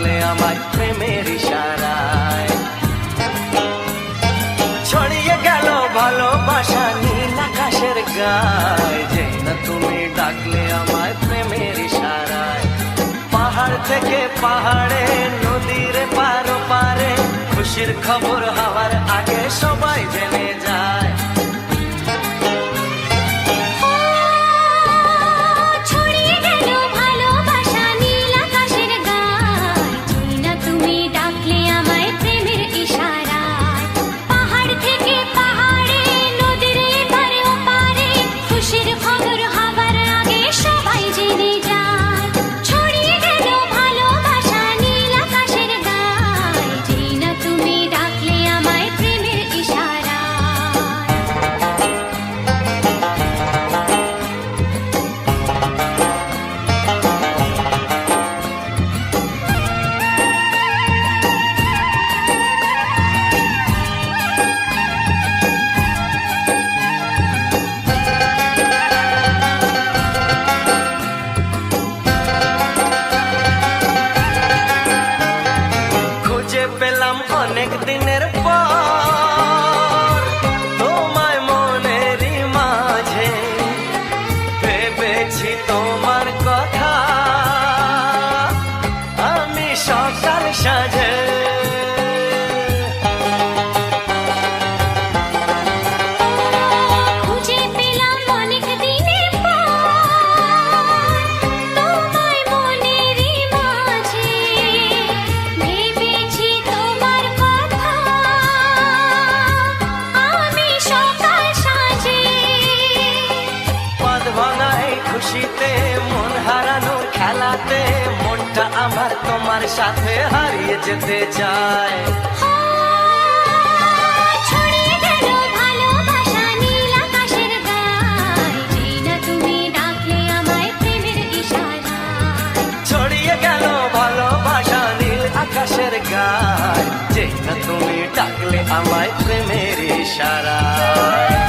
ডাকলে আমায় প্রেমের ইশারায়। ছড়িয়ে গেল ভালোবাসা নীল আকাশের গায়ে, যে না তুমি ডাকলে আমায় প্রেমের ইশারায়। পাহাড় থেকে পাহাড়ে, নদীর পার পারে, খুশির খবর হওয়ার আগে সবাই জেনে যায়। পেলাম অনেক দিনের পর তোমায় মনেরই মাঝে, ভেবেছি তোমার কথা আমি সকাল সাজে। খুশিতে মন হারানোর খেলাতে মনটা আমার তোমার সাথে হারিয়ে যেতে চায়। ছড়িয়ে গেল ভালোবাসা নীল আকাশের গায়ে, যে না তুমি ডাকলে আমায় প্রেমের ইশারায়। ছড়িয়ে গেল ভালোবাসা নীল আকাশের গায়ে, যে না তুমি ডাকলে আমায় প্রেমের ইশারায়।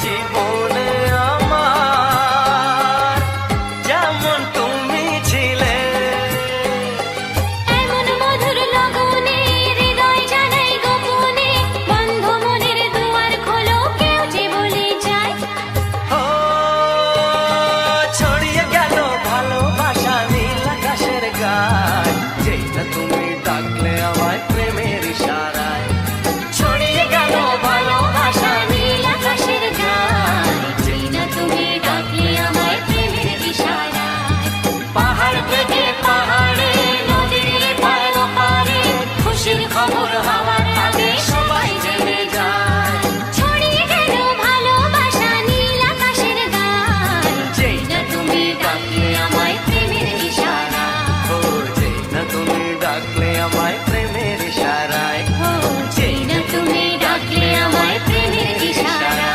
জীবনে আমার যেমন তুমি ছিলে, এমন মধুর লগনে হৃদয় জানাই গোপনে, বন্ধ মনের দুয়ার খোলো কেউ যে বলে যায়। ও ছড়িয়ে গেল ভালোবাসা নীল আকাশের গায়ে, যেটা তুমি ডাকলে আমায় প্রেমের ইশারায়। ছড়িয়ে গেল ভালোবাসা নীল আকাশের গায়ে, যেটা তুমি ডাকলে আমায় প্রেমের ইশারায়। পাহাড় থেকে পাহাড়ে, নদীর পার পারে, খুশির খবর হওয়ার আগে সবাই জেনে যায়। ছড়িয়ে গেল ভালোবাসা নীল আকাশের গায়ে, যেটা তুমি ডাকলে আমায় প্রেমের ইশারায়। ও যেটা তুমি ডাকলে আমায় প্রেমের ইশারায়। ও যেটা তুমি ডাকলে আমায় প্রেমের ইশারায়।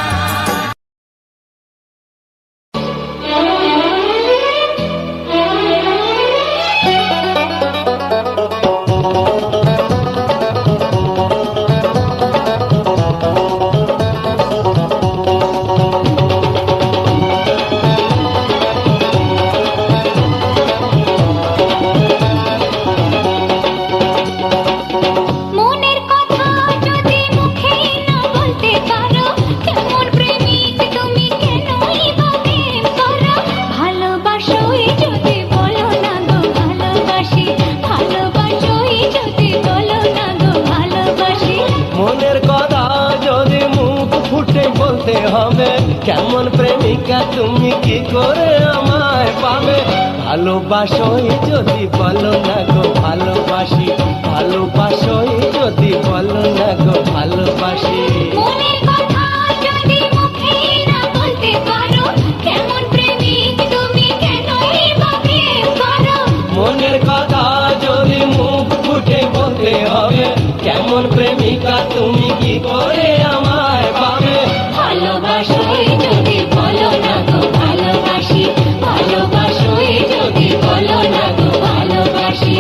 কেমন প্রেমিকা তুমি কি করে আমায় পাবে ভালোবাসোই যদি বলো না গো ভালোবাসি ভালোবাসোই যদি বলো না গো ভালোবাসি মনের কথা যদি মুখে না বলতে পারো কেমন প্রেমিক তুমি কেনই বা প্রেম করো মনের কথা যদি মুখ ফুটে বলতে হবে কেমন প্রেমিকা তুমি কি করে আমায় পাবে ভালোবাসোই যদি বলো না গো ভালোবাসি ভালোবাসোই যদি বলো না গো ভালোবাসি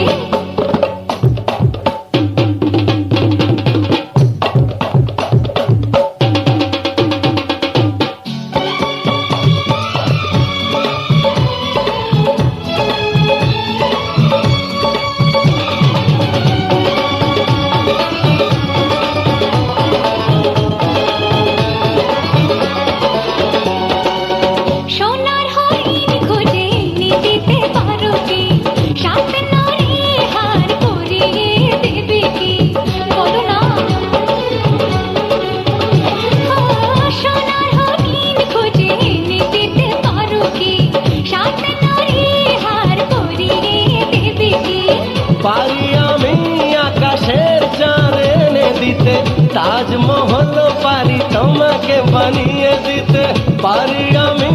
সোনার হরিণ খুঁজে এনে দিতে পারো কি সাত নরে হার পরিয়ে দেবে কি বলো না ও সোনার হরিণ খুঁজে এনে দিতে পারো কি সাত নরে হার পরিয়ে দেবে কি পারি আমি আকাশের চাঁদ এনে দিতে তাজমহল পারি তোমাকে বানিয়ে দিতে পারি আমি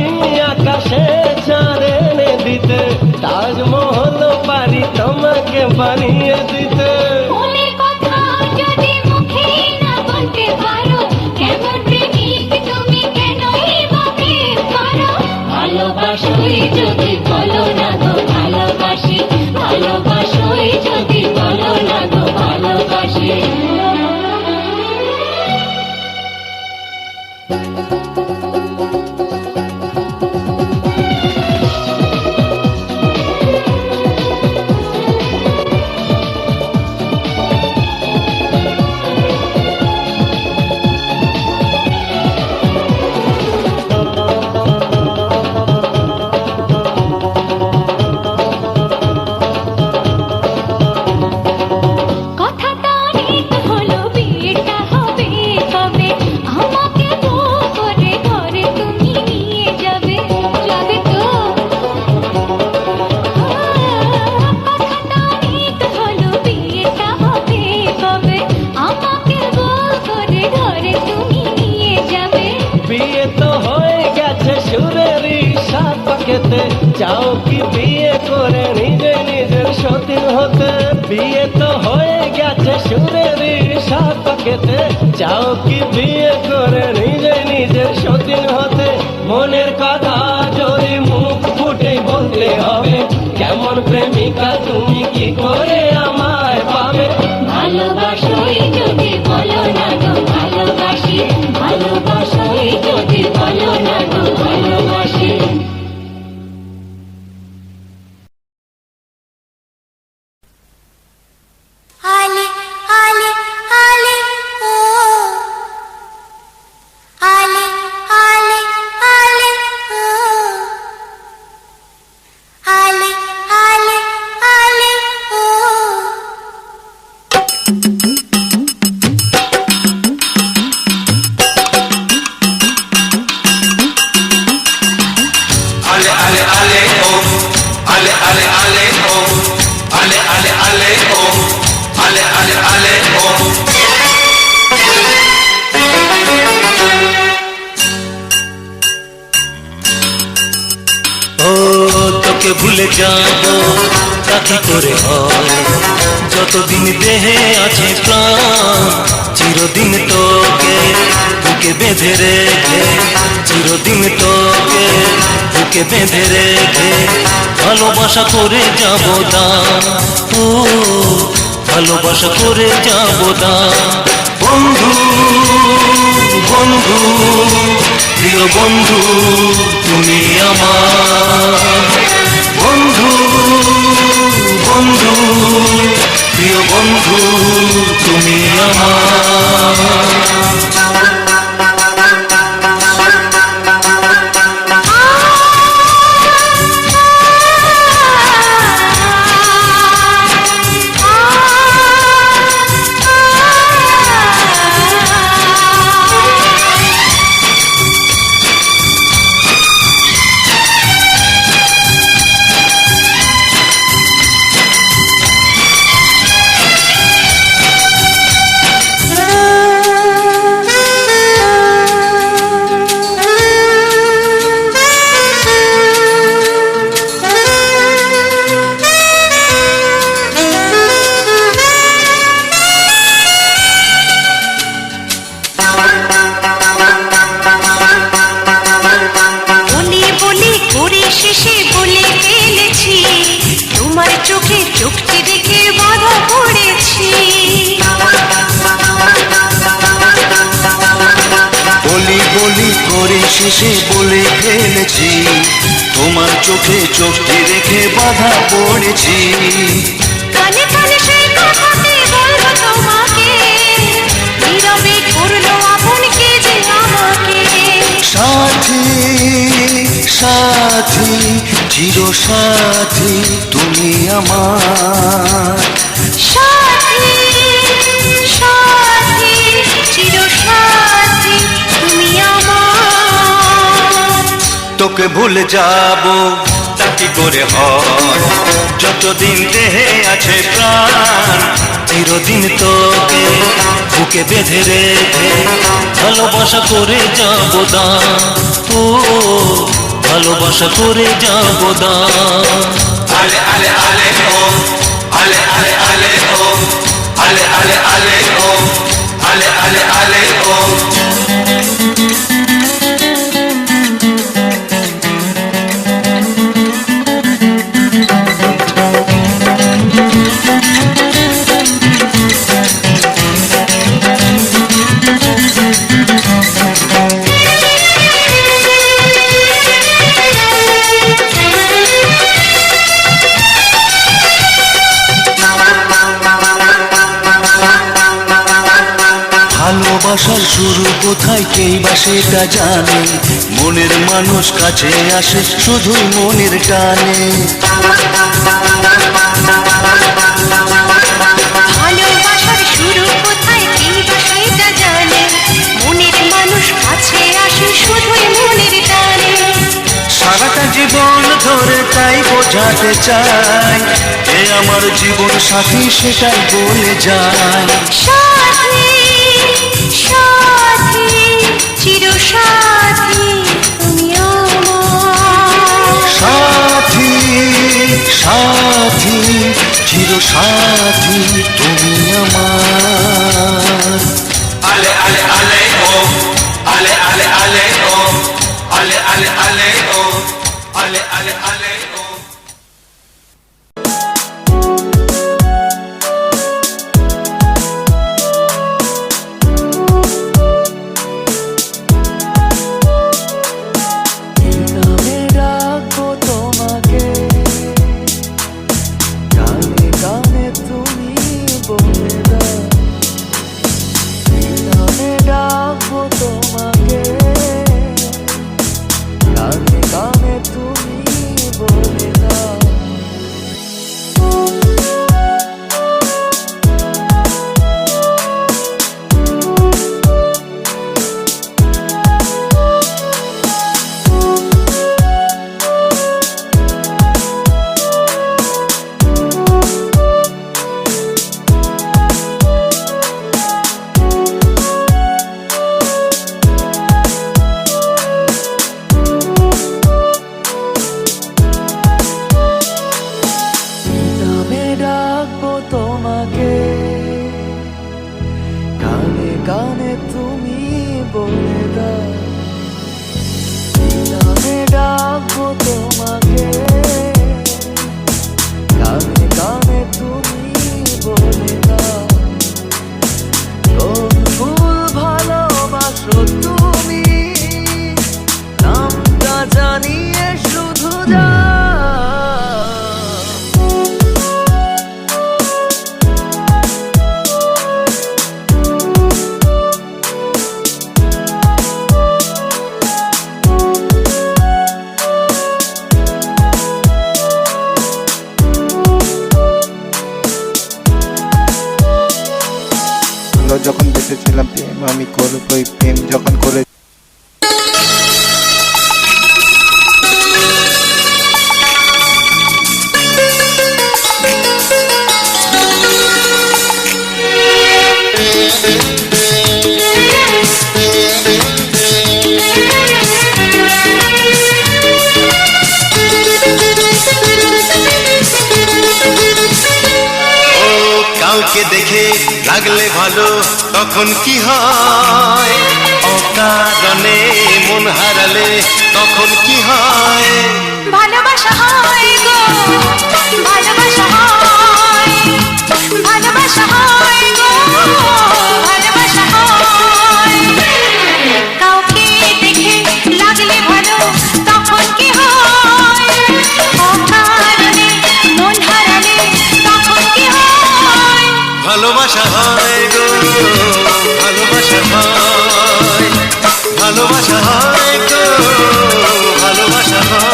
আকাশের চাঁদ এনে দিতে তাজমহল পারি তোমাকে বানিয়ে দিতে মনের কথা যদি মুখে না বলতে পারো কেমন প্রেমিক তুমি কেনই বা প্রেম করো ভালোবাসোই যদি বলো না গো ভালোবাসি ভালোবাসোই যদি বলো না গো ভালোবাসি কথা তো অনেক হলো বিয়েটা হবে কবে আমাকে বউ করে ঘরে তুমি নিয়ে যাবে যাবে তো কথা তো অনেক হলো বিয়েটা হবে কবে আমাকে বউ করে ঘরে তুমি নিয়ে যাবে বিয়ে তো হয়ে গেছে সুরের সাত পাকেতে চাও কি বিয়ে করে নিজে নিজের সতীন হতে বিয়ে তো হয়ে গেছে সুরের সাত পাকেতে চাও কি বিয়ে করে নিজে নিজের সতীন হতে মনের কথা যদি মুখ ফুটে বলতে হবে কেমন প্রেমিকা তুমি কি করে আমায় পাবে ভালোবাসোই যদি বলো না গো ভালোবাসি ভালোবাসোই যদি বলো না গো ভালোবাসি আলে আলে আলে ও আলে আলে আলে ও আলে আলে আলে ও Ale ale ale oh, ale ale ale oh, ale ale ale oh, ale ale ale oh. ও তোকে ভুলে যাব তা কি করে হয় যতদিন দেহে আছে প্রাণ চিরদিন তোকে বুকে বেঁধে রেখে চিরদিন তোকে বুকে বেঁধে রেখে ভালোবাসা করে যাব দান ও ভালোবাসা করে যাব দান বন্ধু বন্ধু প্রিয় বন্ধু তুমি আমার বন্ধু বন্ধু প্রিয় বন্ধু তুমি আমার করে শেষে বলে ফেলেছি, তোমার চোখে চোখটি রেখে বাধা পড়েছি। কানে কানে সেই কথাটি বলবো তোমাকে, নীরবে করলো আপন কে যে আমাকে। সাথী সাথী চির সাথী তুমি আমার, সাথী সাথী চির সাথী তুমি আমার। তোকে ভুলে যাব তা কি করে হয়, যতদিন দেহে আছে প্রাণ চিরদিন তোকে বুকে বেঁধে রেখে ভালোবাসা করে যাব দান, ও ভালোবাসা করে যাব দান। Ale ale ale oh, ale ale ale oh, ale ale ale oh, ale ale ale oh. ভালোবাসার শুরু কোথায় কেই বা সেটা জানে, মনের মানুষ কাছে আসে শুধুই মনের টানে। ভালোবাসার শুরু কোথায় কে বা সেটা জানে, মনের মানুষ কাছে আসে শুধুই মনের টানে। সারাটা জীবন ধরে তাই বোঝাতে চাই, এ আমার জীবন সাথী সেটাই বলে যায়। সাথী সাথী চির সাথী তুমি আমার। সাথী সাথী চির সাথী তুমি আমার। Ale ale ale oh, ale ale ale oh, ale ale ale oh, ale ale ale oh. যখন বেঁচেছিলাম প্রেম আমি করবই, প্রেম যখন করে কাউকে দেখে লাগলে ভালো তখন কি হয়, অকারণে মন হারালে তখন কি হয়। ভালোবাসা হয় গো, ভালোবাসা হয়, ভালোবাসা হয় গো, ভালোবাসা হয়। কাউকে দেখে ভালোবাসা হয়, ভালোবাসা হয় গো, ভালোবাসা হয়।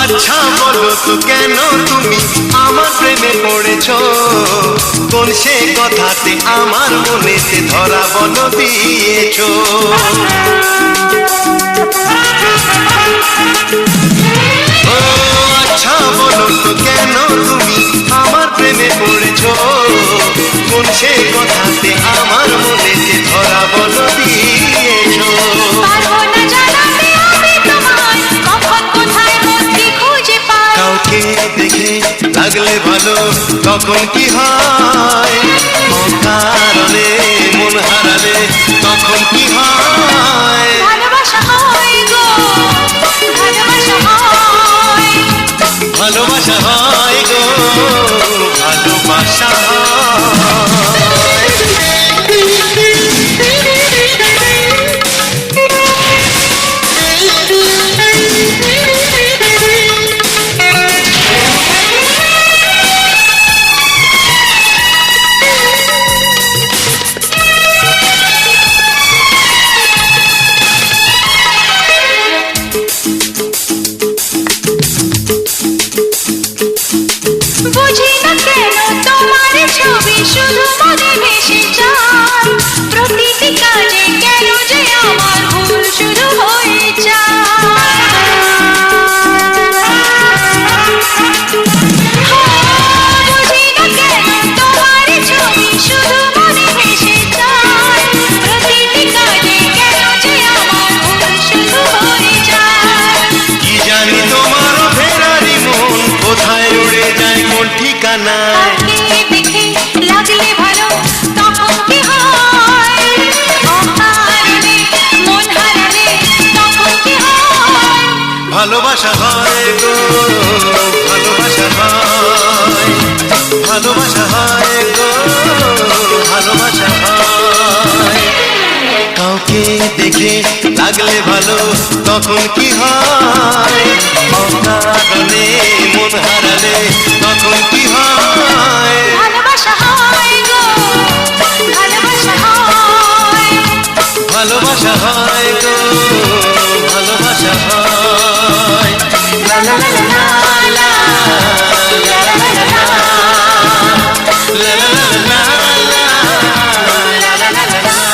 আচ্ছা বলো তো কেন তুমি আমার প্রেমে পড়েছো, কোন সে কথাতে আমার মনেতে ধরা বলো দিয়েছো। ও আচ্ছা বলো তো কেন তুমি আমার প্রেমে পড়েছো, কোন সে কথাতে আমার মনেতে ধরা বলো দিয়েছো। পারবো না জানাতে আমি তোমায় কখন কোথায় মনটি খুঁজে পাই। কাউকে দেখে লাগলে ভালো তখন কি হয়, অকারণে মন হারালে তখন কি হয়। ভালোবাসা হয় গো, ভালোবাসা হয়। ভালোবাসা হয় গো, ভালোবাসা হয়। বুঝি না কেন তোমার ছবি শুধু মনে ভেসে যায়, প্রতিটি কাজে কেন যে আমার ভুল শুরু হয়ে যায়। বুঝি না কেন তোমার ছবি শুধু মনে ভেসে যায়, প্রতিটি কাজে কেন যে আমার ভুল শুরু হয়ে যায়। কি জানি তোমার ফেরারি মন কোথায় উড়ে যায় কোন ঠিকানায়। কাউকে দেখে লাগলে ভালো তখন কি হয়, অকারণে মন হারালে তখন কি হয়। ভালোবাসা হয় গো, ভালোবাসা হয়, ভালোবাসা হয় গো, ভালোবাসা হয়। কাউকে দেখে লাগলে ভালো তখন কি হয়, অকারণে মন হারালে তখন কি হয়। ভালোবাসা হয় গো, ভালোবাসা হয়। ভালোবাসা হয় গো, ভালোবাসা হয়। লা লা লা লা লা, লা লা লা লা লা, লা লা লা লা লা, লা লা লা লা লা।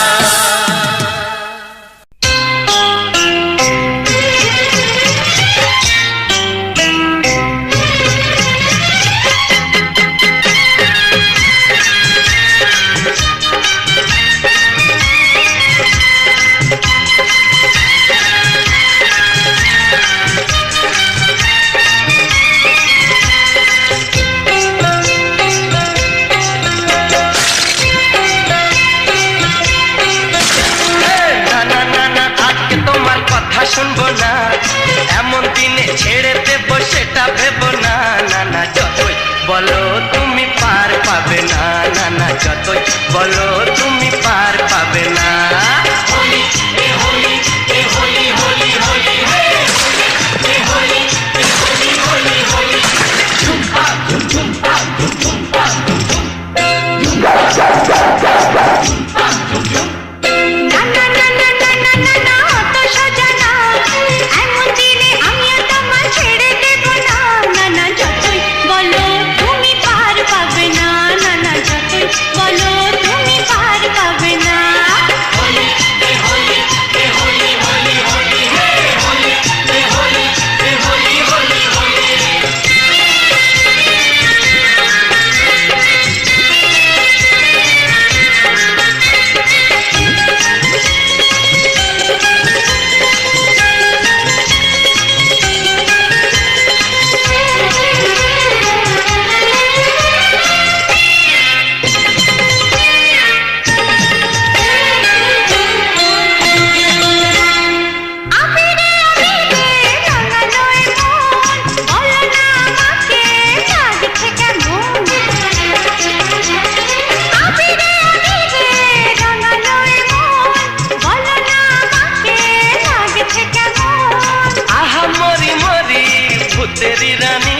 ভূতেরি রানী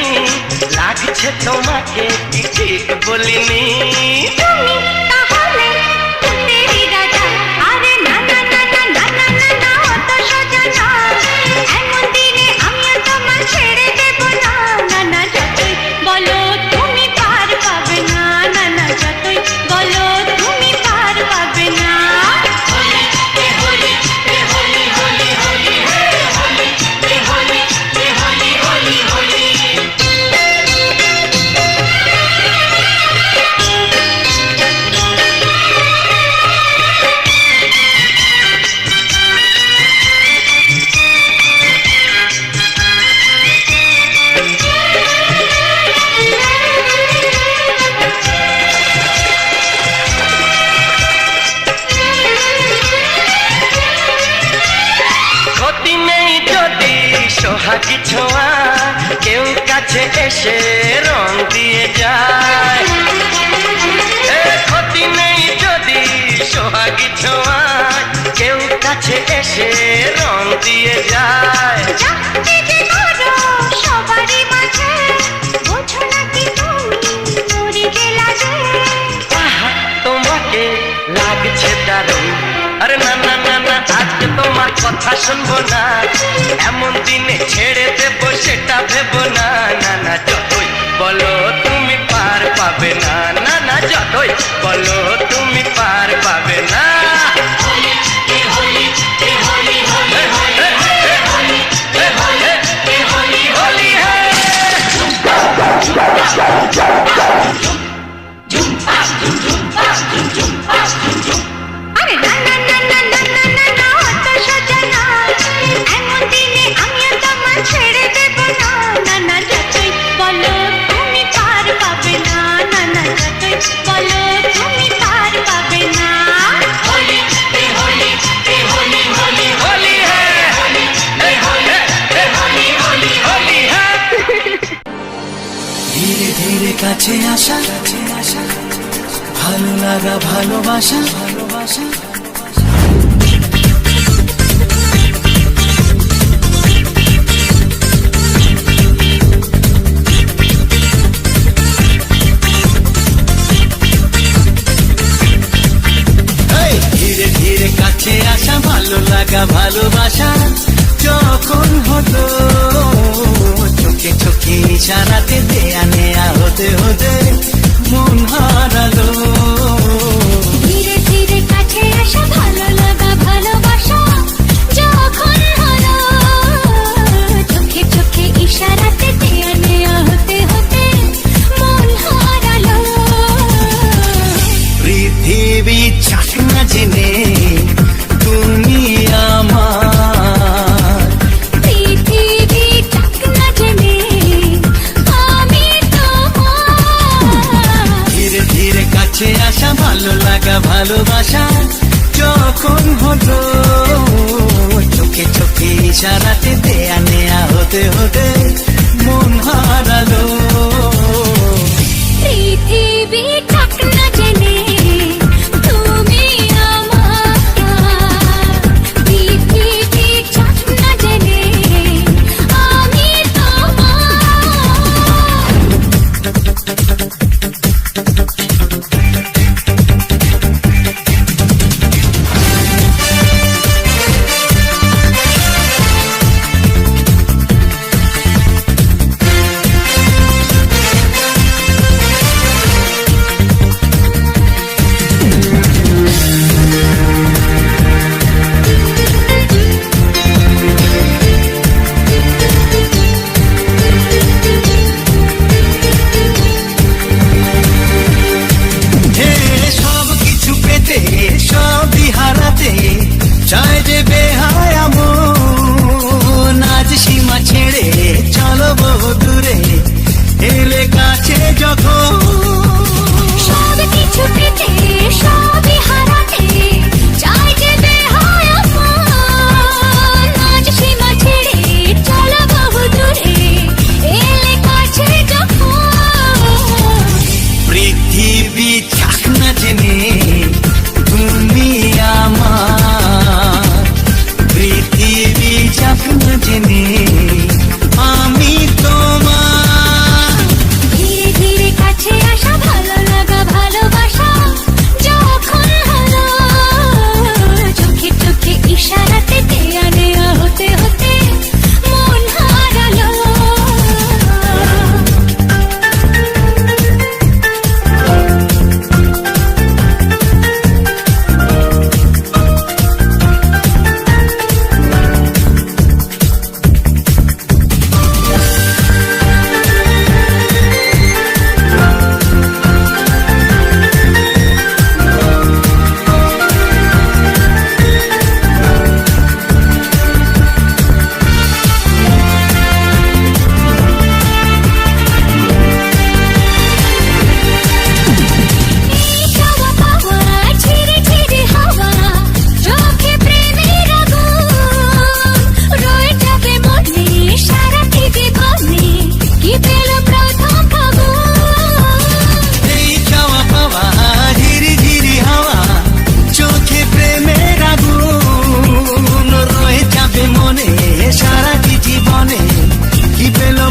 লাগছে তোমাকে কি ঠিক বলিনি তুমি তাহলে ভূতেরই রাজা। আরে না না না না না না না না, অত সোজা না। এমন দিনে আমিও তোমায় ছেড়ে দেব না। না না, যতই বলো তুমি পার পাবে না। না না, যতই বলো তুমি পার পাবে না। ক্ষতি নেই যদি সোহাগী ছোঁয়া কেউ কাছে এসে রং দিয়ে যায় এ ক্ষতি নেই যদি সোহাগী ছোঁয়া কেউ কাছে এসে রং দিয়ে যায় যাকে যে করো সবারই মাঝে, বোঝো নাকি তুমি মরে গেলা যে। আহা, তোমাকে লাগছে দারুণ আরে না না না না আজকে তোমার কথা শুনবো না এমন দিনে ছেড়ে দেবো সেটা ভেবো না না না যতই বলো তুমি পার পাবে না না না যতই বলো তুমি পার পাবে না হোলি হ্যাঁ আরে না না না না না না না না, অত সোজা না। এমন দিনে আমিও তোমায় ছেড়ে দেব না। না না, যতই বলো তুমি পার পাবে না। না না, যতই বলো তুমি পার পাবে না। হোলি হ্যাঁ হোলি হ্যাঁ ধীরে ধীরে কাছে আসা ভালো লাগা ভালোবাসা ধীরে ধীরে কাছে আসা ভালো লাগা ভালোবাসা যখন হলো চোখে চোখে ইশারাতে দেয়া নেয়া হতে হতে মন হারালো ধীরে ধীরে কাছে আসা ভালো লাগা ভালোবাসা যখন হলো চোখে চোখে ইশারাতে দেয়া নেয়া হতে হতে মন হারালো। পৃথিবী চাক না জেনে তুমি আমার পৃথিবী চাক না জেনে আমি তোমার। ধীরে ধীরে কাছে আসা ভালো লাগা ভালোবাসা যখন হলো চোখে চোখে ইশারাতে দেয়া নেয়া হতে হতে মন হারালো পৃথিবী চাক না জেনে তুমি আমার। পৃথিবী চাক না জেনে আমি তোমার।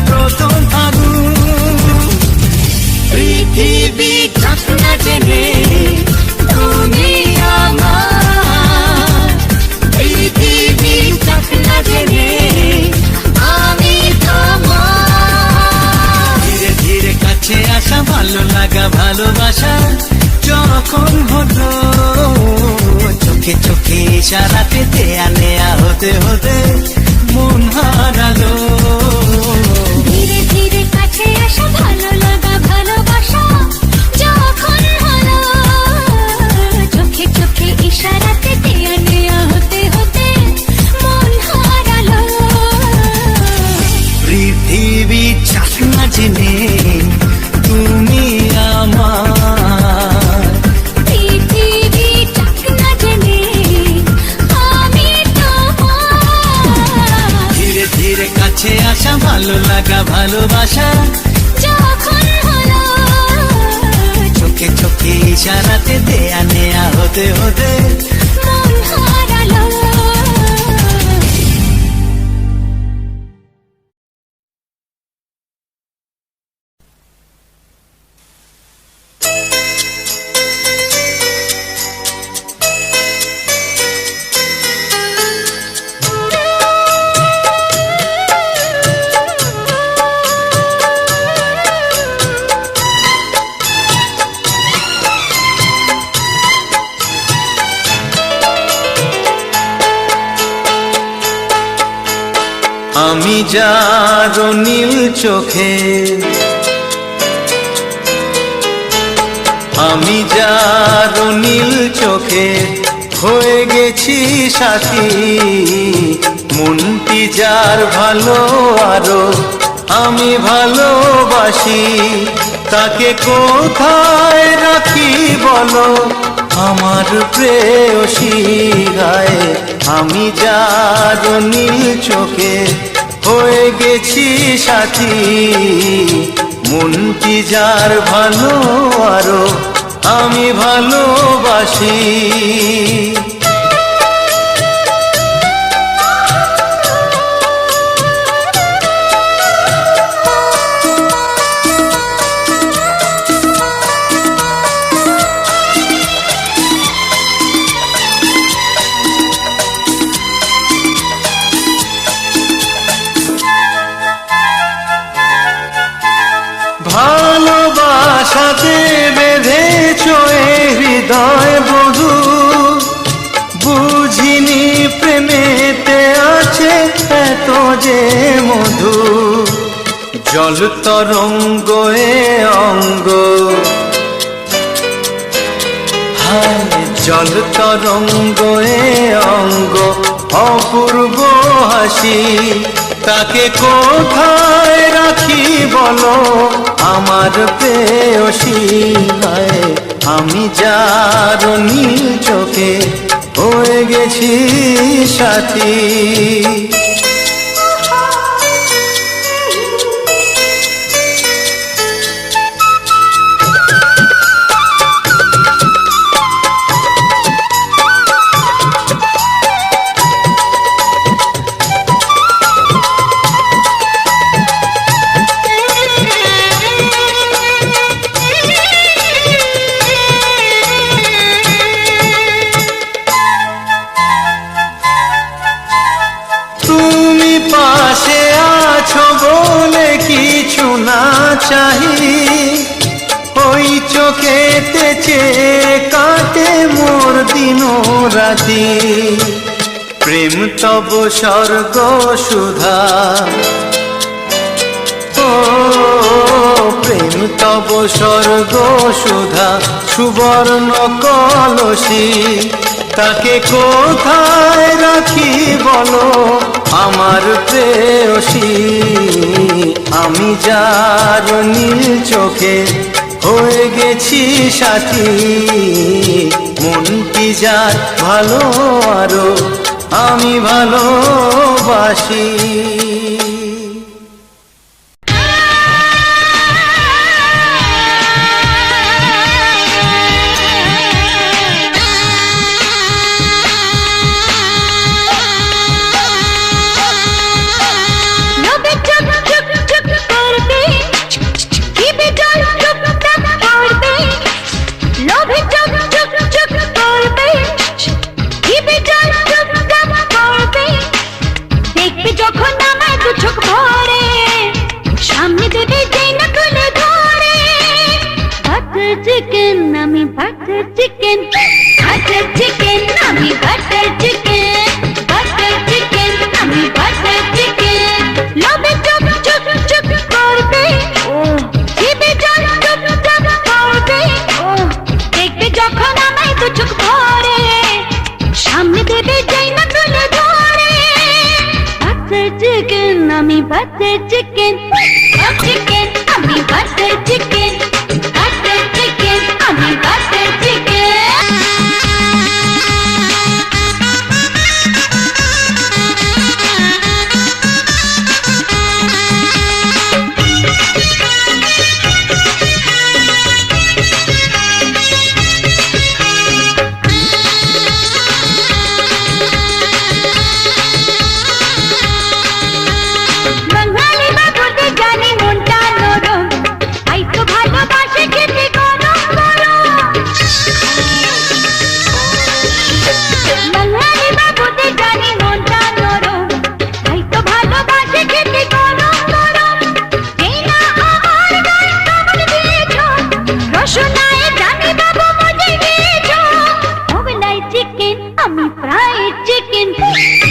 প্রথম ফাগুন। পৃথিবী ঝাঁকনা জেনে তুমি আমার, পৃথিবী ঝাঁকনা জেনে আমি তোমার। ধীরে ধীরে কাছে আসা, ভালো লাগা ভালোবাসা যখন হলো, চোখে চোখে ইশারাতে দেয়া নেয়া হতে হতে মন হারালো। ধীরে ধীরে কাছে আসা, ভালো লাগা ভালোবাসা যখন হলো, চোখে চোখে ইশারাতে দেয়া নেয়া হতে হতে মন হারালো। পৃথিবী চাকনা জেনে তুমি আমার, পৃথিবী চাকনা জেনে আমি তোমার। ধীরে ধীরে কাছে আসা, ভালো লাগা ভালোবাসা যখন হলো, চোখে চোখে ইশারাতে দেয়া নেয়া হতে হতে মন হারালো। আমি যার নীল চোখে, আমি যার নীল চোখে হয়ে গেছি সাথী, মনটি যার ভালো আরো আমি ভালোবাসি, তাকে কোথায় রাখি বলো আমার প্রেয়সী গায়ে। আমি যার নীল চোখে হয়ে গেছি সাথী, মনটি যার ভালো আরো আমি ভালোবাসি। ভালোবাসাতে বেঁধেছ এ হৃদয় বধু, বুঝিনি প্রেমেতে আছে এত যে মধু। জল তরঙ্গ এ অঙ্গ, হায় জল তরঙ্গ এ অঙ্গ, অপূর্ব হাসি, তাকে কোথায় রাখি বলো আমার প্রেয়সী গায়ে। আমি যার নীল চোখে হয়ে গেছি সাথী। পাশে আছো বলে কিছু না চাহি, ওই চোখেতে চেয়ে কাটে মোর দিন রাতি। প্রেম তব স্বর্গ সুধা, ও প্রেম তব স্বর্গ সুধা, সুবর্ণ কলসী, তাকে কোথায় রাখি বলো আমার প্রেয়সী। আমি যার নীল চোখে হয়ে গেছি সাথী, মনটি যার ভালো আরো আমি ভালোবাসি। চিকেন আমি বাটার চিকেন আমি বাটার চিকেন আমি বাটার চিকেন লবে চুপ চুপ চুপ করবে ও জিভে জল চুপ চুপ করবে ও দেখবে যখন আমায় দু চোখ ভরে সামনে দেবে যাই না তুলে ধরে বাটার চিকেন আমি বাটার চিকেন আমি বাটার চিকেন আমি বাটার চিকেন বাঙালি বাবুদের জানি মনটা নরম তাই তো ভালোবাসে খেতে গরম গরম বাঙালি বাবুদের জানি মনটা নরম তাই তো ভালোবাসে খেতে গরম গরম এই না আমার গায়ে কামড় দিয়েছো রসনায় জানি বাবু মজে দিয়েছো মোগলাই চিকেন আমি ফ্রাইড চিকেন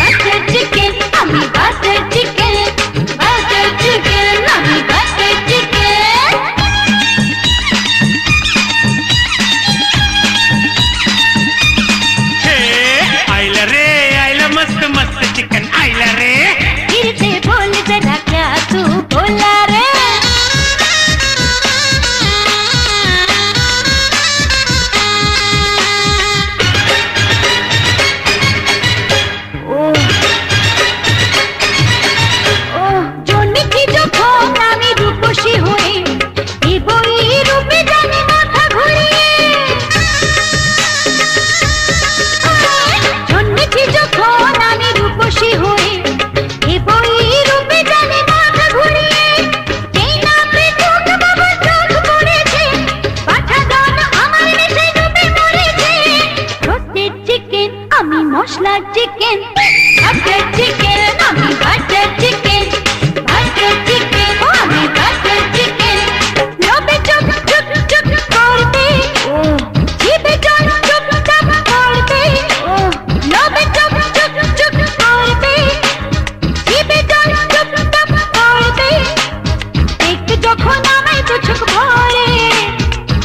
বাটার চিকেন আমি বাটার চিকেন আমি বাটার চিকেন आइला रे आइला मस्त मस्त चिकन आइला रे फिर से बोल जरा क्या तू बोला रे ओ ओ জন্মে কি যখন আমি রূপসী হয়ে এই বই রূপে জানি মাথা ঘুরিয়ে জন্মে কি যখন আমি রূপসী হয়ে এই বই রূপে জানি মাথা ঘুরিয়ে যেই না পৃথক বাবা চোখ পড়েছে পাঠা গান আমার নেশে ডুবে মরেছে রোস্টেড চিকেন আমি মশলা চিকেন বাটার চিকেন আমি বাটার চিকেন ও আমি বাটার চিকেন লোভে চুপ চুপ চুপ করবে ও জিভে জল চুপ চাপ করবে ও লোভে চুপ চুপ চুপ করবে জিভে জল চুপ চাপ করবে দেখবে যখন আমায় দু চোখ ভরে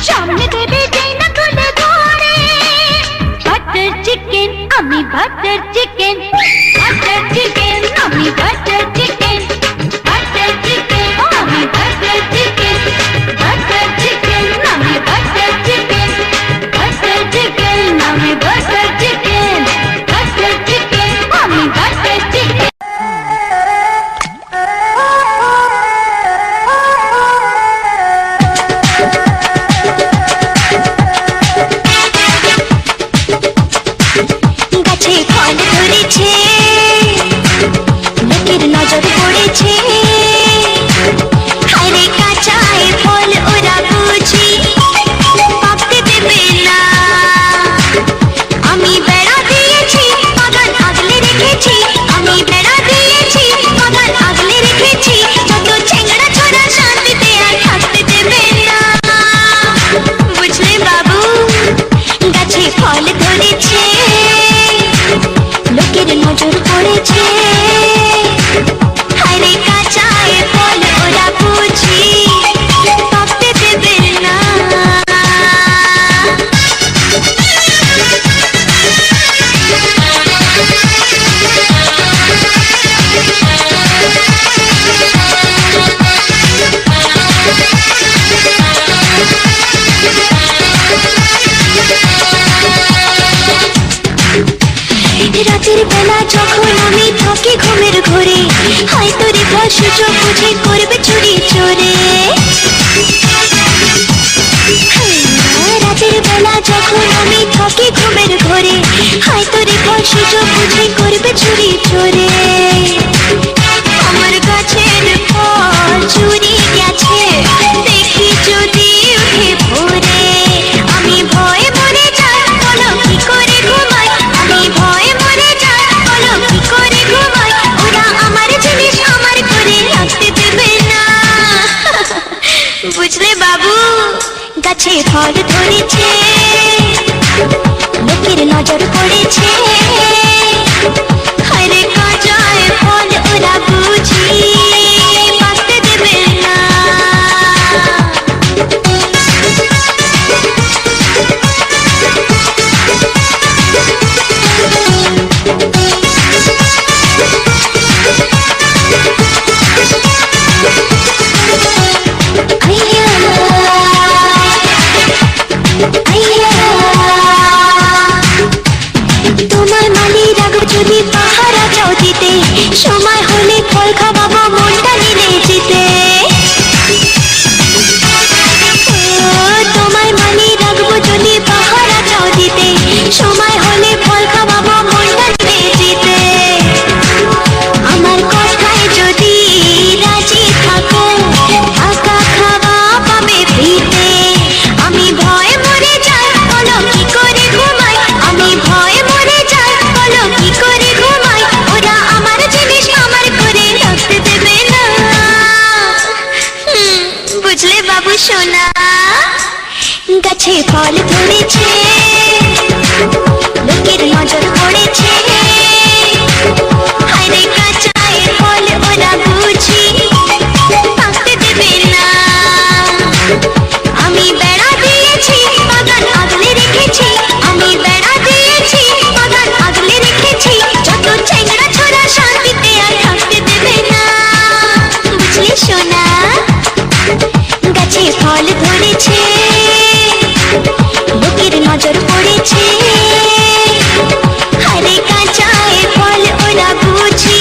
সামনে দেবে যেই না তুলে ধরে বাটার চিকেন আমি বাটার চিকেন আমি বাটার চিকেন ও আমি বাটার চিকেন আমি বাটার চিকেন আমি বাটার চিকেন আমি বাটার চিকেন গাছে ফল ধরেছে লোকের নজর পড়েছে হায়রে কাঁচায় ফল ওরা বুঝি পাকতে দেবে না আমি বেড়া দিয়েছি বাগান আগলে রেখেছি আমি বেড়া দিয়েছি বাগান আগলে রেখেছি যত ছেঁড়া ছড়া শান্তিতে আর থাকতে দেবে না বুঝলে বাবু গাছে ফল ধরেছে লোকের নজর পড়েছে হায়রে কাঁচায় ফল ওরা বুঝি পাকতে দেবে না রাতের বেলা যখন আমি থাকি ঘুমের ঘরে হয়তো রেখা সুযোগ বুঝে করবে চুরি চোরে রাতের বেলা যখন আমি থাকি ঘুমের ঘরে হয়তো রেখা সুযোগ বুঝে করবে চুরি চোরে আমার গাছের ফল চুরি গেছে দেখি যদি উঠে ভোরে আমি ভয়ে মরে যাই বলো কি করে ঘুমাই আমি ভয়ে মরে যাই বলো কি করে ঘুমাই ওরা আমার জিনিস আমার করে রাখতে দেবে না বুঝলে বাবু গাছে ফল ধরেছে লোকের নজর পড়েছে হায়রে কাঁচায় ফল ওরা বুঝি পাকতে দেবে না তোমার মালি রাখো যদি পাহারা চাও দিতে সময় হলে ফল খাওয়াবো মনটা নিলে জিতে তোমার মালি রাখবো যদি পাহারা চাও দিতে সময় হলে ফল খাওয়াবো মনটা নিলে জিতে আমার কথায় যদি রাজি থাকো থাকা খাওয়া পাবে ফ্রিতে আমি ভয় মরে যাই বলো কি করে ঘুমাই আমি ভয় মরে যাই বলো কি করে ঘুমাই ওরা আমার জিনিস আমার করে রাখতে দেবে না বুঝলে বাবু সোনা গাছে ফল ধরেছে লোকের নজর পড়েছে হায়রে কাঁচায় ফল ওরা বুঝি পাকতে দেবে না আমি বেড়া দিয়েছি বাগান আগলে রেখেছি আমি বেড়া দিয়েছি বাগান আগলে রেখেছি যত চেংড়া ছোড়া শান্তিতে আর থাকতে দেবে না বুঝলি সোনা গাছে ফল ধরেছে লোকের নজর পড়েছে হায়রে কাঁচায় ফল ওরা বুঝি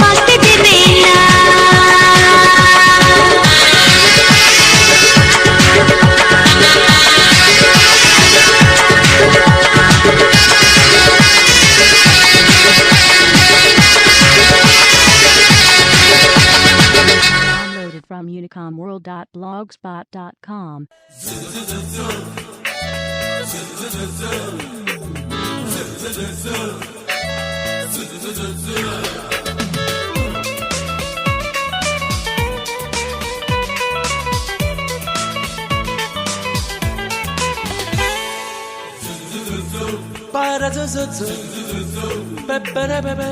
পাকতে দেবে না Downloaded from unicomworld.blogspot.com. Para zo zo zo, ba ba da ba ba.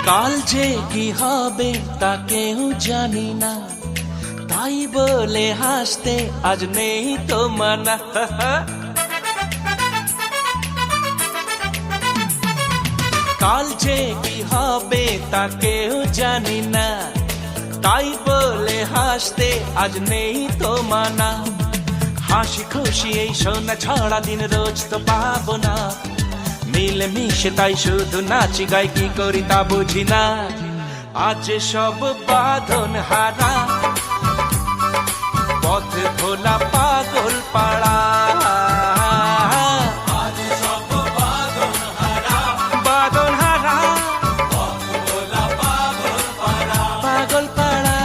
কাল যে কি হবে তা কেউ জানি না তাই বলে হাসতে আজ নেই তো মানা কাল যে কি হবে তা কেউ জানি না তাই বলে হাসতে আজ নেই তো মানা হাসি খুশি এই সোনা ছড়া দিন রোজ তো পাবো না মিলে মিশে তাই শুধু নাচি গাই কি করি তা বুঝি না আজ সব বাঁধন হারা পথ ভোলা পাগল পাড়া আজ সব বাঁধন হারা পথ ভোলা পাগল পাড়া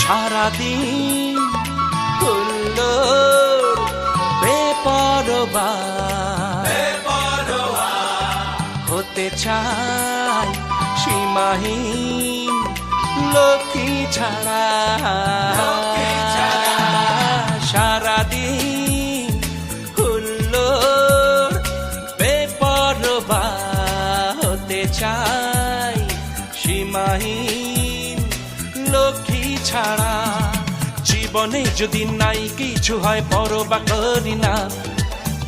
সারাদিন হুল্লোড় বেপরোয়া হতে চাই সীমাহীন লক্ষ্মী ছাড়া সারাদিন হুল্লোড় বেপরোয়া হতে চাই সীমাহীন লক্ষ্মী ছাড়া জীবনে যদি নাই কিছু হয় পরবা করি না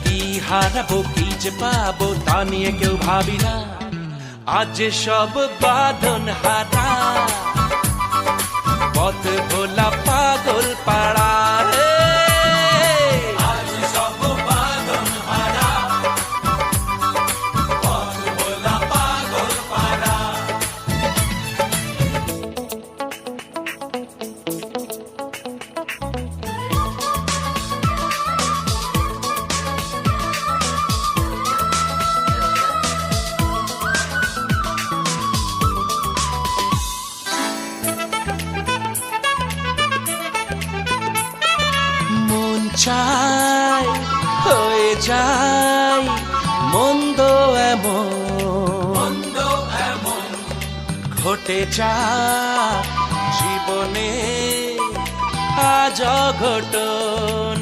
কি হারাবো কি যে পাবো তা নিয়ে কেউ ভাবি না আজ সব বাঁধন হারা পথ ভোলা পাগল পাড়া আজ সব বাঁধন হারা পথ ভোলা পাগল পাড়া চাই হয়ে যাই মন্দ এমন ঘটে যা জীবনে আজ অঘটন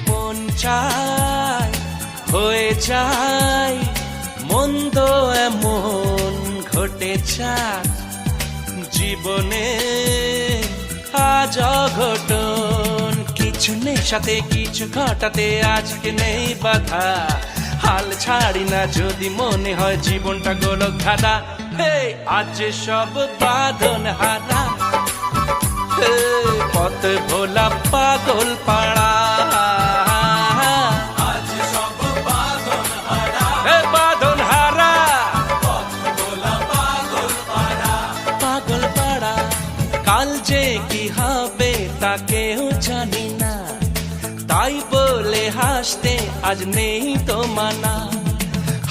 মন চাই হয়ে যাই মন্দ এমন ঘটে যা জীবনে আজ অঘটন কিছু নেই সাথে কিছু ঘটাতে আজকে নেই বাধা হাল ছাড়ি না যদি মনে হয় জীবনটা গোলক ধাঁধা আজ সব বাঁধন হারা পথ ভোলা পাগল পাড়া বাঁধন হারা পাগল পাড়া কাল যে কি হবে তা কেউ জানি না তাই বলে হাসতে আজ নেই তো মানা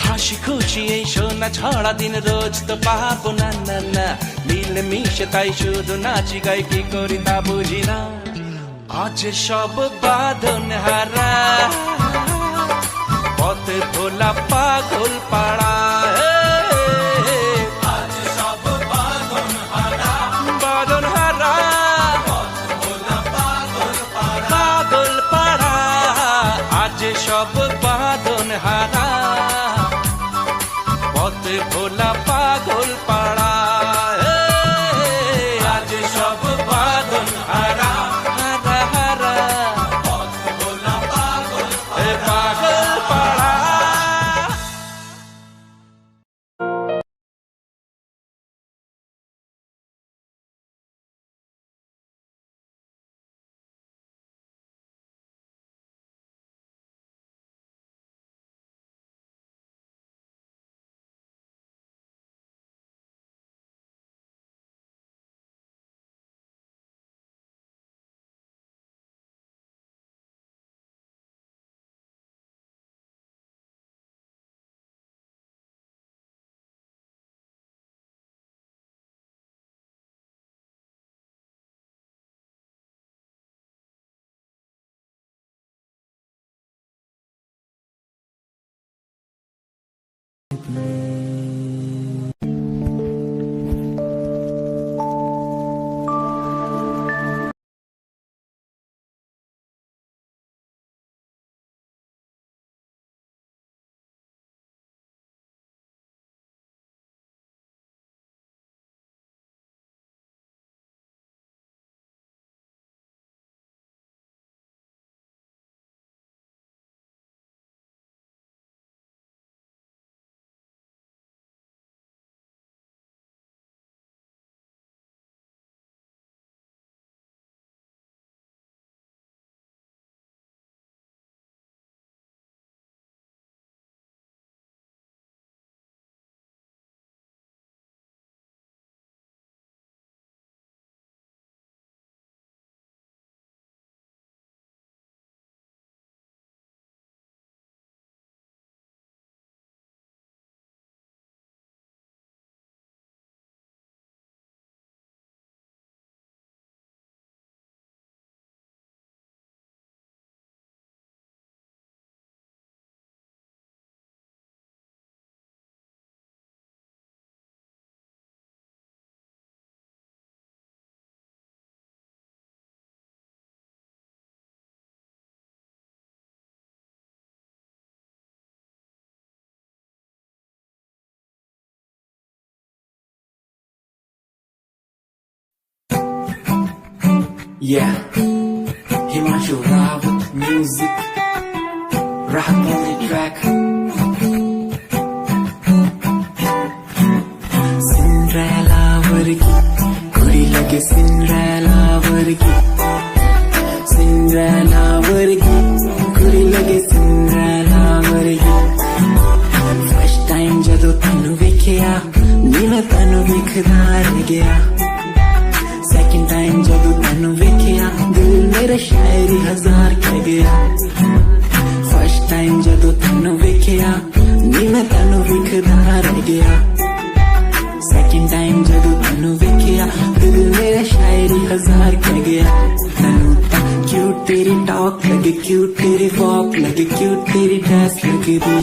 হাসি খুশি এই সোনা ছড়া দিন রোজ তো পাবো না না না মিলে মিশে তাই শুধু নাচি গাই কি করি তা বুঝি না আজ সব বাঁধন হারা পথ ভোলা পাগল পাড়া বাঁধন হারা পাগল পাড়া আজ সব বাঁধন হারা পথ ভোলা পাগল পাড়া আজ সব বাঁধন হারা হারা হারা পথ ভোলা পাগল পাড়া Yeah, Himanshu Rawat music, Rahat on the track. Cinderella vargi, kuri lage Cinderella vargi. Cinderella vargi, kuri lage Cinderella vargi. First time jado tanu vekhya, nina tanu vekhda gaya. Second time जब तनु वेखिया दिल मेरा शायरी हजार कह गया First time जब तनु वेखिया नी मैं तनु वेखदा रह गया Second time जब तनु वेखिया दिल मेरा शायरी हजार कह गया तनु ता टॉक लगे क्यूट, तेरी वॉक लगे क्यूट, तेरी ड्रेस लगे भी।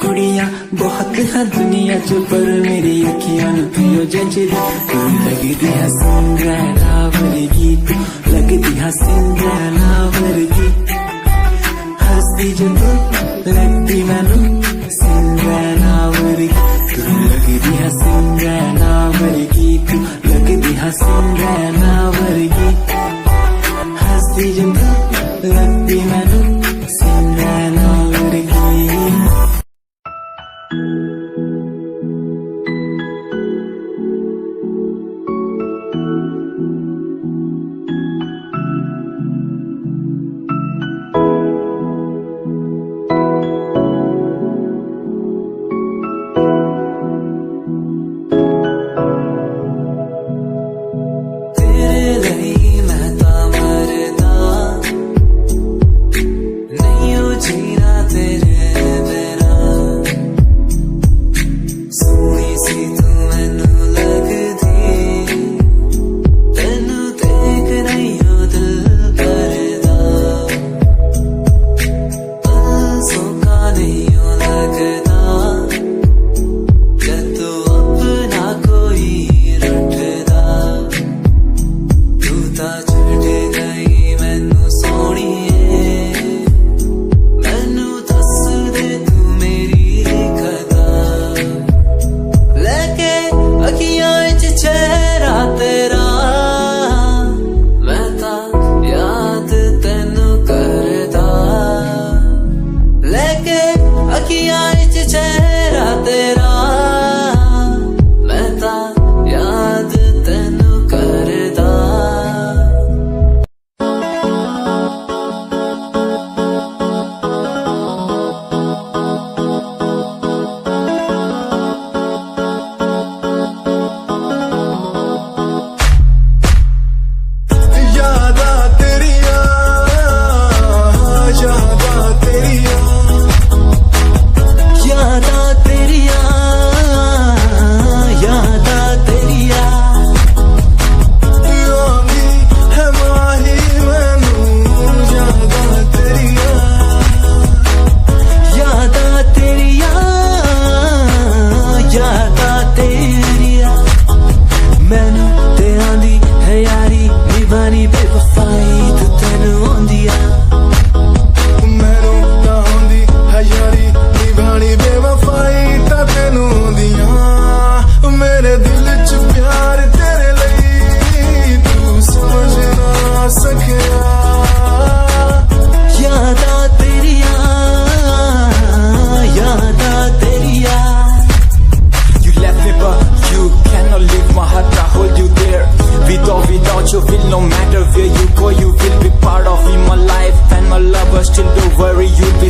कुड़िया बहुत है दुनिया च पर मेरी अखियां नूं पियो जंजरी। तू लगदी है सिंड्रेला वर्गी, तू लगदी है सिंड्रेला वर्गी। हंसदी जो तू लगदी मैनू सिंड्रेला वर्गी। तू लगदी है सिंड्रेला वर्गी, तू लगदी है सिंड्रेला वर्गी। हंसदी जो तू लगदी मैनू Cinderella वर्गी।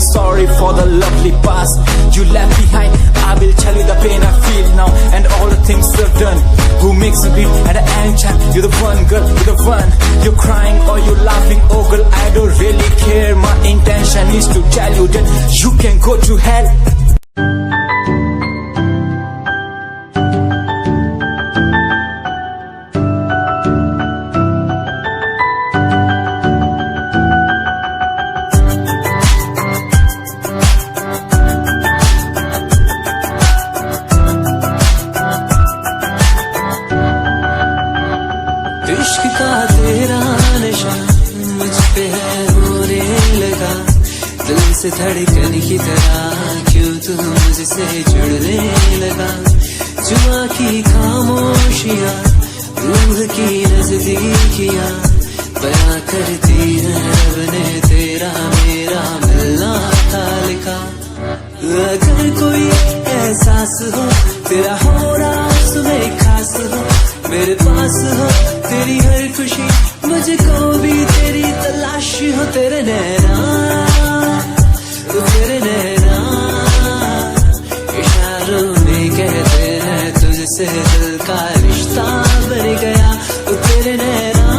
Sorry for the lovely past you left behind. I will tell you the pain I feel now and all the things I've done. Who makes a beat at any time? You're the one, girl, you're the one. You're crying or you're laughing, oh girl, I don't really care. My intention is to tell you that you can go to hell. इश्क का तेरा नशा मुझ पे है होने लगा, दिल से धड़कन की तरह क्यों तू मुझसे जुड़ने लगा। जुआ की खामोशियाँ रूह की नजदीकियाँ बयां करती है रब ने तेरा मेरा मिलना था लिखा। अगर कोई एहसास हो तेरा होना सुबह खास हो, मेरे पास हो तेरी हर खुशी, मुझको भी तेरी तलाश हो। तेरे नैना तेरे नैना इशारों में कहते हैं तुझसे दिल का रिश्ता बढ़ गया। तेरे नैना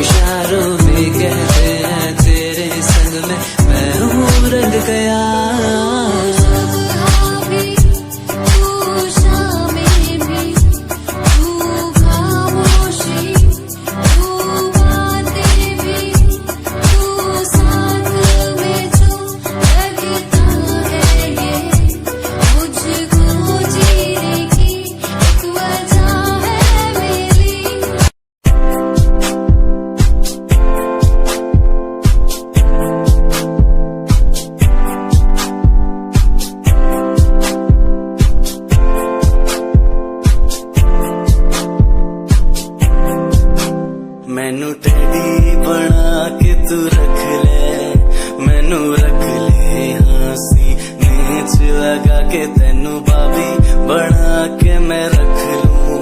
इशारों में कहते हैं तेरे संग में मैं हूँ रंग गया। तू शामें भी तू खामोशी मैनू रख ले हंसी नीच लगा के तेनू बाबी बना के मैं रख लूं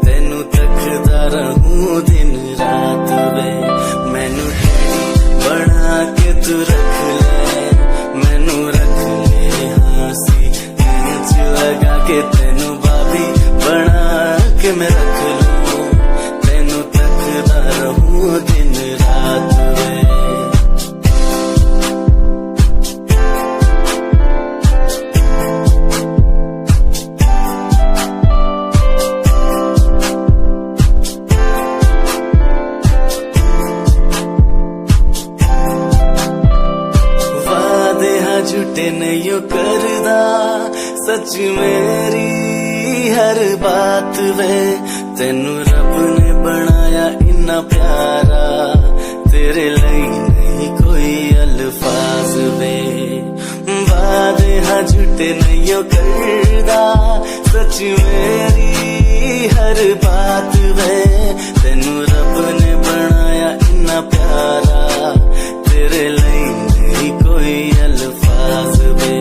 तेनू तकदा रहूं दिन रात वे मैनू डैडी बना के तू रख ले मैनू रख ले हंसी नीच लगा के तेनू बाबी बना के मैं रख लूं तेनू तकदा रहूं दिन रात वे झूठे नहीं करदा सच मेरी हर बात वे तेनू रब ने बनाया इन्ना प्यारा तेरे लिए नहीं कोई अल्फाज वे वादे हाँ झूठे नहीं करदा सच मेरी हर बात वे तेनू रब ने बनाया इन्ना प्यारा तेरे लिए नहीं कोई अल्फाज वे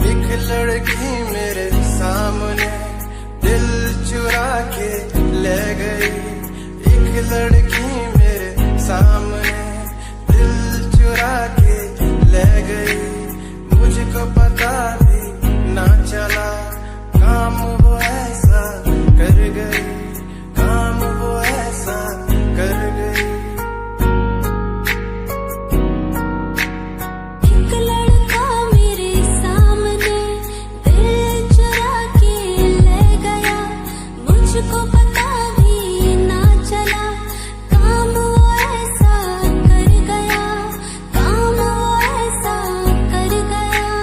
एक लड़की मेरे सामने दिल चुरा के ले गई एक लड़की मेरे सामने दिल चुरा के ले गई मुझको पता भी ना चला काम वो ऐसा कर गई काम वो ऐसा कर गई एक लड़का मेरे सामने दिल चुरा के ले गया मुझको पता भी ना चला काम वो ऐसा कर गया काम वो ऐसा कर गया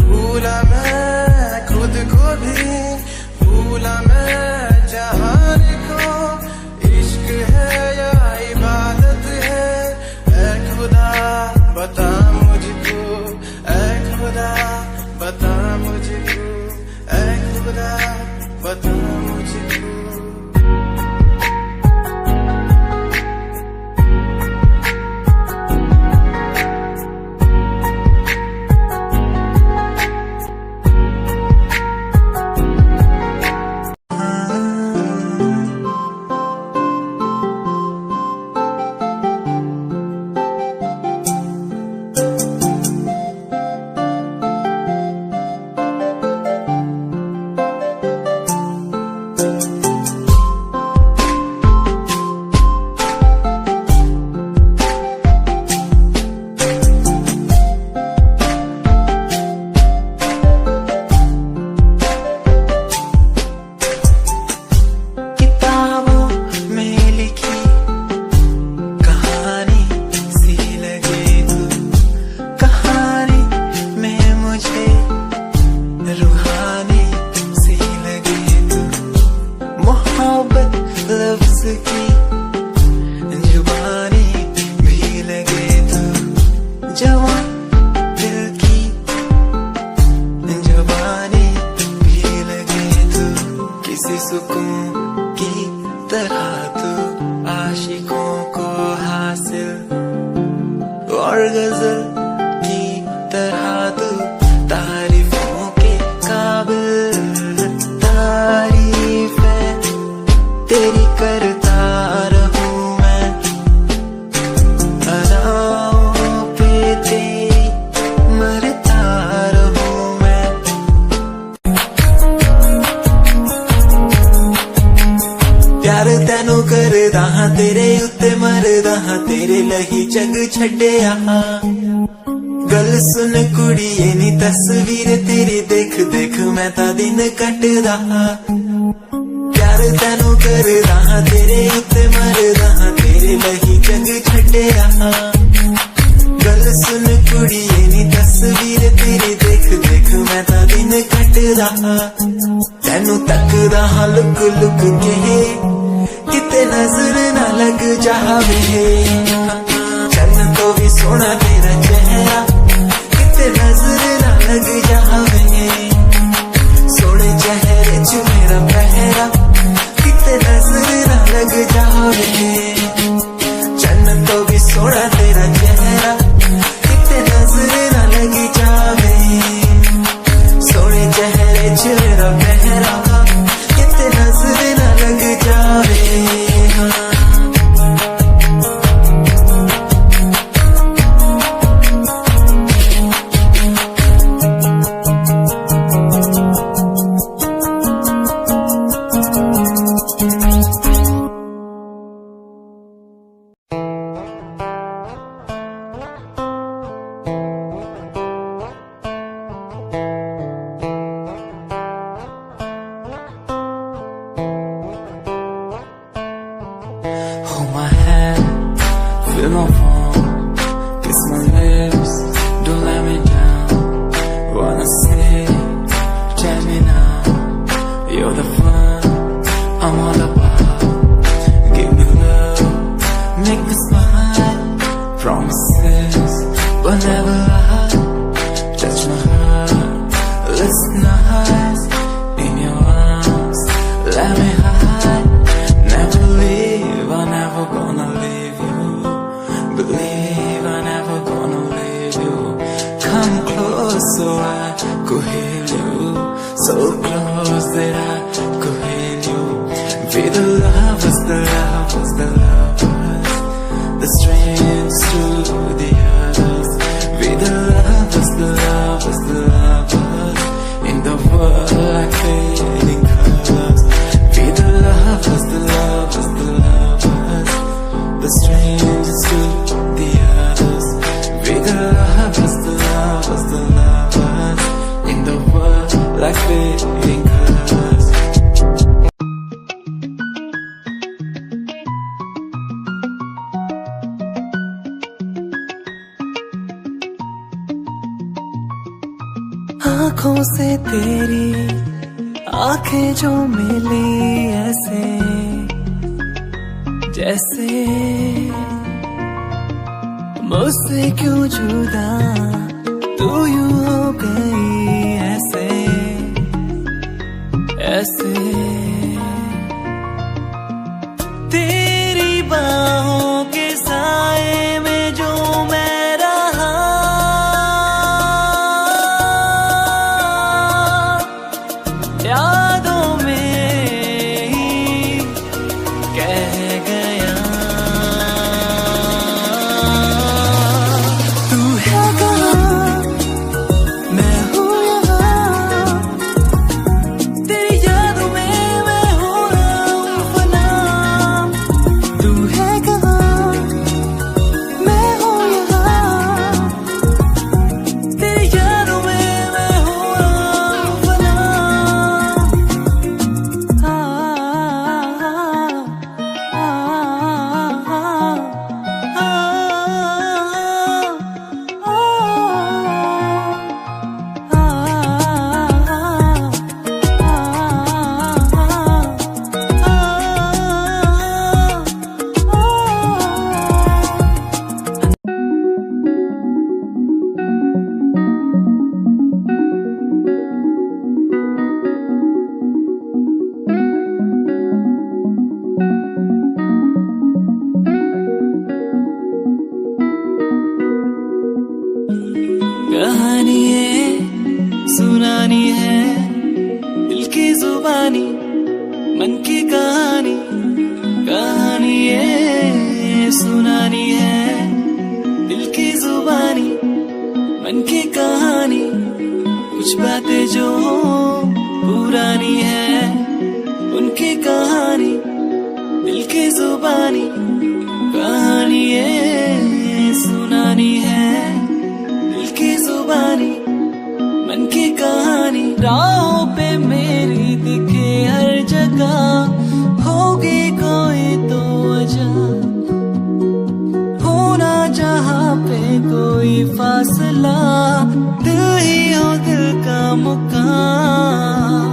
भूला मैं खुद को भी भूला मैं जहान को इश्क है या इबादत है ऐ खुदा बता मुझको ऐ खुदा बता मुझको ऐ खुदा बता मुझको किताबों में लिखी कहानी सी लगे तू कहानी में मुझे रूहानी सी लगे तू मोहब्बत लफ्ज की जुबानी भी लगे तू जवान दिल की जुबानी भी लगे तू किसी सुकून की तरह तू आशिकों को हासिल और गजल की तरह तू तारीफों के काबिल तारीफें तेरी करता रहूं मैं अदाओं पे तेरी मरता रहूं मैं प्यार तैनू करदा हां तेरे उत्ते मरदा हां तेरे लही जग छड्डिया गल सुन कुड़िए नी तस्वीर तेरी देख देख मैं ता दिन कटदा हां प्यार तैनू करदा हां तेरे उत्ते मरदा हां तेरे लही जग छड्डिया गल सुन कुड़िए नी तस्वीर तेरी देख देख मैं ता दिन कटदा तैनू तकदा हां लुक लुक के किते नजर ना लग जावे चन्न kiss my lips, don't let me down. Wanna say, tell me now, you're the one I'm all about. Give me love, make me smile. Promises, but never lie. Touch my heart, listen nice. In your arms, let me hide. Never leave, I'm never gonna leave you. Believe I'm never gonna leave you. Come close so I could heal you. So close that I could heal you. Be the lovers, the lovers, the lovers. The strangers to the others. Be the lovers, the lovers, the lovers. In the world like fading colors. Be the lovers, the lovers, the lovers. The strangers to the others. Be the lovers, the lovers, the lovers. In the world like fading colors. आँखों से तेरी आंखें जो मिली ऐसे जैसे मुझसे क्यों जुदा तू यूं हो गई ऐसे ऐसे तेरी बाहों के साए में जो मैं रहा यादों में ही कह गया तू है कहाँ मैं हूँ यहाँ तेरी यादों में मैं हो रहा हूँ फना तू है कहाँ मैं हूँ यहाँ तेरी यादों में मैं हो रहा हूँ फना कहानी है सुनानी है दिल की जुबानी मन की कहानी कहानी है सुनानी है दिल की जुबानी मन की कहानी कुछ बातें जो पुरानी है उनकी कहानी दिल की जुबानी कहानी है सुनानी है दिल की जुबानी मन की कहानी राहों पे मेरी दिखे हर जगह होगी कोई तो वजह होना जहाँ पे कोई फासला दिल ही हो दिल का मुकाम